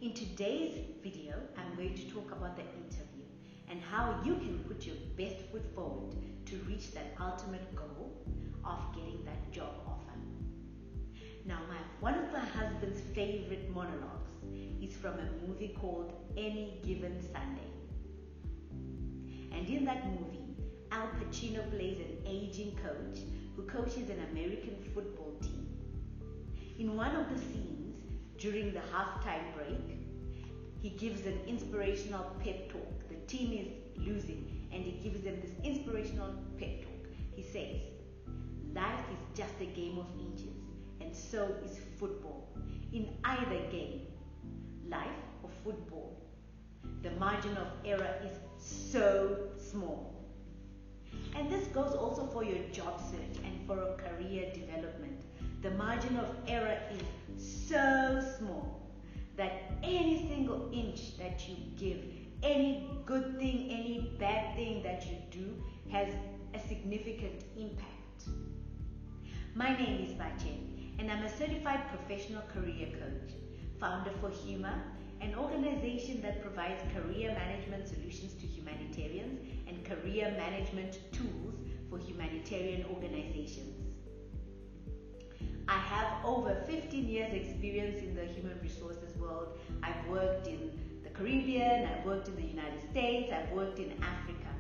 In today's video, I'm going to talk about the interview and how you can put your best foot forward to reach that ultimate goal of getting that job offer. Now, one of my husband's favorite monologues is from a movie called Any Given Sunday. And in that movie, Al Pacino plays an aging coach who coaches an American football team. In one of the scenes, during the halftime break, he gives an inspirational pep talk. The team is losing and he gives them this inspirational pep talk. He says, "Life is just a game of inches, and so is football. In either game, life or football, the margin of error is so small." And this goes also for your job search and for a career development. The margin of error is so small that any single inch that you give, any good thing, any bad thing that you do has a significant impact. My name is Batje, and I'm a certified professional career coach, founder for HUMA, an organization that provides career management solutions to humanitarians and career management tools for humanitarian organizations. I have over 15 years experience in the human resources world. I've worked in the Caribbean, I've worked in the United States, I've worked in Africa.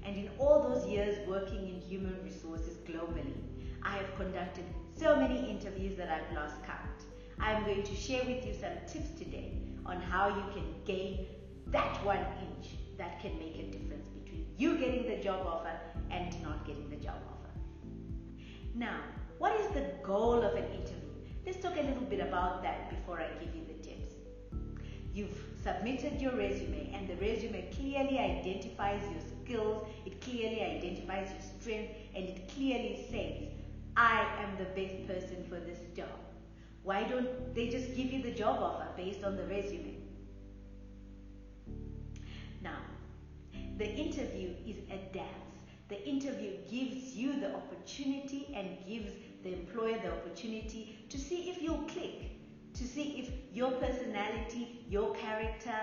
And in all those years working in human resources globally, I have conducted so many interviews that I've lost count. I'm going to share with you some tips today on how you can gain that 1 inch that can make a difference between you getting the job offer and not getting the job offer. Now, what is the goal of an interview? Let's talk a little bit about that before I give you the tips. You've submitted your resume, and the resume clearly identifies your skills, it clearly identifies your strengths, and it clearly says, "I am the best person for this job." Why don't they just give you the job offer based on the resume? Now, the interview is a dance. The interview gives you the opportunity and gives the employer the opportunity to see if you'll click, to see if your personality, your character,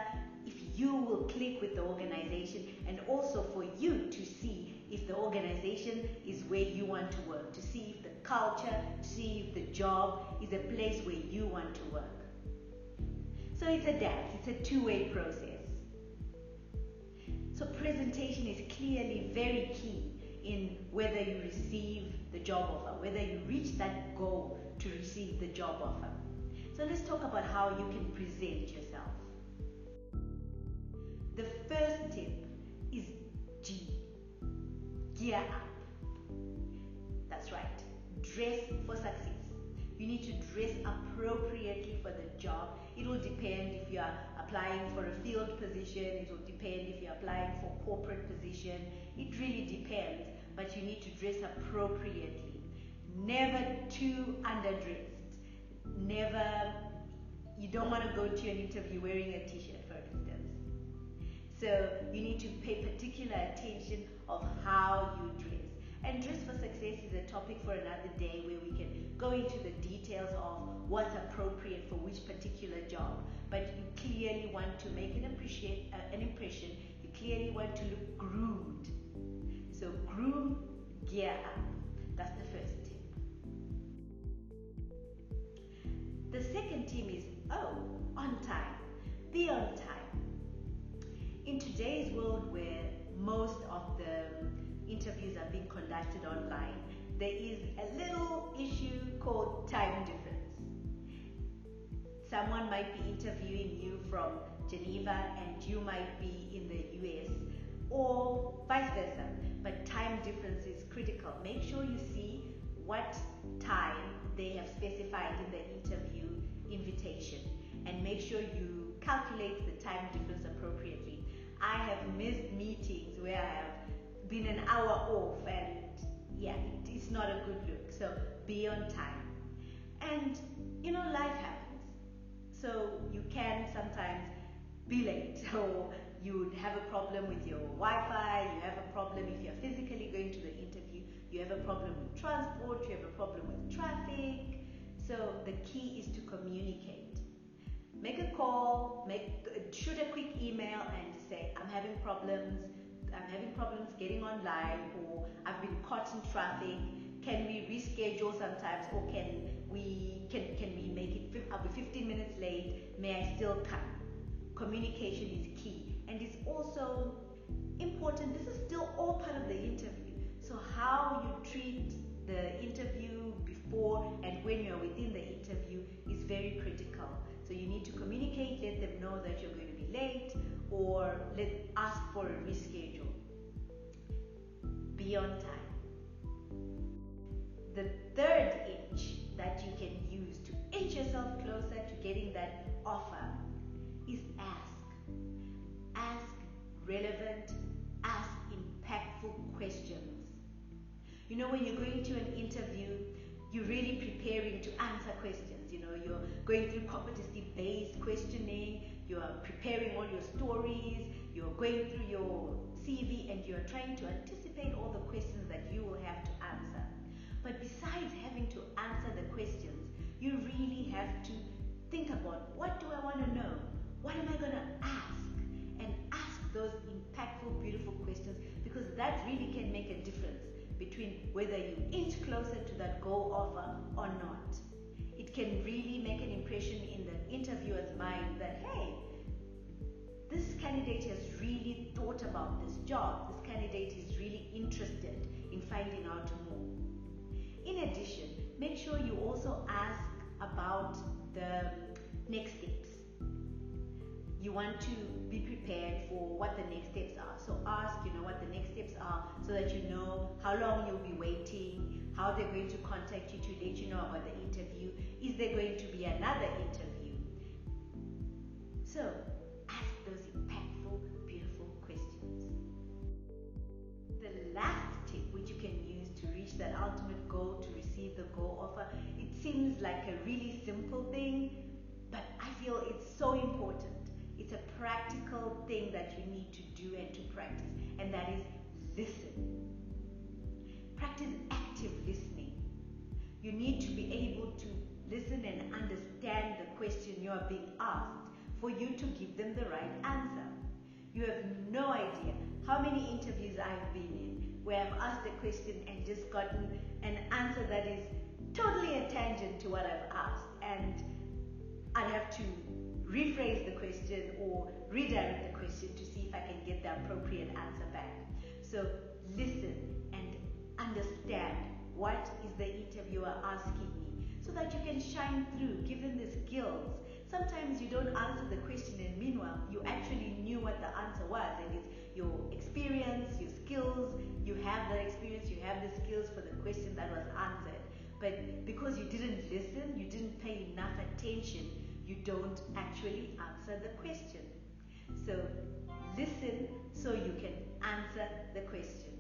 if you will click with the organization, and also for you to see if the organization is where you want to work, to see if the culture, to see if the job is a place where you want to work. So it's a dance, it's a two-way process. So presentation is clearly very key in whether you receive the job offer, whether you reach that goal to receive the job offer. So let's talk about how you can present yourself. The first tip is gear up. That's right, dress for success. You need to dress appropriately for the job. It will depend if you are applying for a field position, it will depend if you're applying for corporate position. It really depends, but you need to dress appropriately. Never too underdressed. You don't want to go to an interview wearing a t-shirt, for instance. So you need to pay particular attention of how you dress. And dress for success is a topic for another day where we can go into the details of what's appropriate for which particular job. But you clearly want to make an impression. You clearly want to look groomed. So groom, gear up. That's the first tip. The second tip is, on time. Be on time. In today's world where most of the interviews are being conducted online, there is a little issue called time difference. Someone might be interviewing you from Geneva and you might be in the US, or vice versa, but time difference is critical. Make sure you see what time they have specified in the interview invitation and make sure you calculate the time difference appropriately. I have missed meetings where I have been an hour off, and it's not a good look. So be on time. And life happens. So you can sometimes be late, or you would have a problem with your Wi-Fi, you have a problem if you're physically going to the interview, you have a problem with transport, you have a problem with traffic. So the key is to communicate. Make a call, shoot a quick email and say, I'm having problems getting online, or I've been caught in traffic. Can we reschedule sometimes, or can we make it, I'll be 15 minutes late, may I still come? Communication is key, and it's also important. This is still all part of the interview. So how you treat the interview before and when you're within the interview is very critical. So you need to communicate, let them know that you're going to be late, or ask for a reschedule. Be on time. The third inch that you can use to inch yourself closer to getting that offer is ask. Ask relevant, ask impactful questions. You know, when you're going to an interview, you're really preparing to answer questions. You know, you're going through competency-based questioning, you're preparing all your stories, you're going through your CV, and you're trying to anticipate all the questions that you will have to answer. But besides having to answer the questions, you really have to think about, what do I want to know? What am I going to ask? And ask those impactful, beautiful questions, because that really can make a difference between whether you inch closer to that goal offer or not. It can really make an impression in the interviewer's mind that, hey, this candidate has really thought about this job. This candidate is really interested in finding out more. In addition, make sure you also ask about the next steps. You want to be prepared for what the next steps are. So ask, what the next steps are, so that you know how long you'll be waiting, how they're going to contact you to let you know about the interview. Is there going to be another interview? So ask those impactful, beautiful questions. The last tip which you can use to reach that ultimate goal, to receive the goal offer, it seems like a really simple thing, but I feel it's so important. It's a practical thing that you need to do and to practice, and that is listen. Practice active listening. You need to be able to listen and understand the question you are being asked for you to give them the right answer. You have no idea how many interviews I've been in where I've asked a question and just gotten an answer that is totally a tangent to what I've asked, and I'd have to rephrase the question or redirect the question to see if I can get the appropriate answer back. So listen and understand, what is the interviewer asking me, so that you can shine through, give them the skills. Sometimes you don't answer the question, and meanwhile you actually knew what the answer was, and it's your experience, your skills. You have the experience, you have the skills for the question that was answered, but because you didn't listen, you didn't pay enough attention, you don't actually answer the question. So listen so you can answer the question.